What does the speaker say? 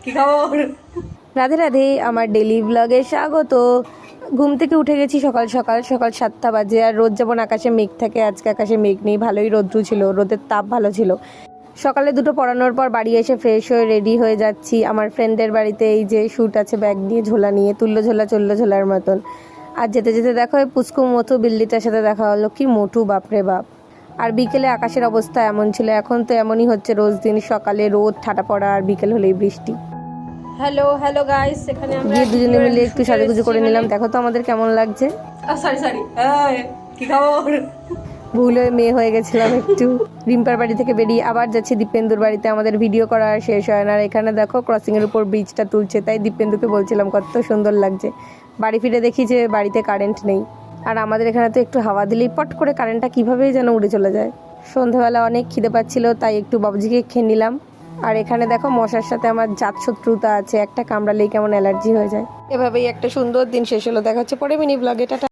কি খবর? রাধে রাধে, আমার ডেলি ব্লগে স্বাগত। ঘুম থেকে উঠে গেছি সকাল সকাল 7টা বাজে। আর রোদ যেমন আকাশে মেঘ থাকে, আজকে আকাশে মেঘ নেই, ভালোই রোদ্রু ছিল, রোদের তাপ ভালো ছিল। সকালে দুটো পড়ানোর পর বাড়ি এসে ফ্রেশ হয়ে রেডি হয়ে যাচ্ছি আমার ফ্রেন্ডের বাড়িতে। এই যে শ্যুট আছে, ব্যাগ নিয়ে, ঝোলা নিয়ে, তুল্লো ঝোলা চললো ঝোলার মতন। আর যেতে যেতে দেখো এই পুচকু মতো বিল্লিটার সাথে দেখা হলো, কি মোটু বাপরে বাপ। আর বিকেলে আকাশের অবস্থা এমন ছিল, এখন তো এমনই হচ্ছে রোজ দিন, সকালে রোদ ঠাটা পড়া আর বিকেল হলেই বৃষ্টি। হ্যালো হ্যালো গাইস, এখানে আমরা গিয়ে দুজনে মিলে একটু সাজুগুজু করে নিলাম, দেখো তো আমাদের কেমন লাগছে। সরি কি খবর? ভুল হয়ে মেয়ে হয়ে গেছিলাম একটু। রিম্পার বাড়ি থেকে বেরিয়ে আবার যাচ্ছি দীপেন্দুর বাড়িতে, আমাদের ভিডিও করা আর শেষ হয় না। আর এখানে দেখো ক্রসিং এর উপর ব্রিজটা তুলছে, তাই দীপেন্দুকে বলছিলাম কত সুন্দর লাগছে। বাড়ি ফিরে দেখি যে বাড়িতে কারেন্ট নেই। আর আমাদের এখানে তো একটু হাওয়া দিলেই পট করে কারেন্টটা কীভাবেই যেন উড়ে চলে যায়। সন্ধ্যাবেলা অনেক খিদে পাচ্ছিল, তাই একটু বাবুজিকে খেয়ে নিলাম। আর এখানে দেখো মশার সাথে আমার জাত শত্রুতা আছে, একটা কামড়ালেই কেমন অ্যালার্জি হয়ে যায়। এভাবেই একটা সুন্দর দিন শেষ হলো, দেখা হচ্ছে পরে মিনি ব্লগে, টাটা।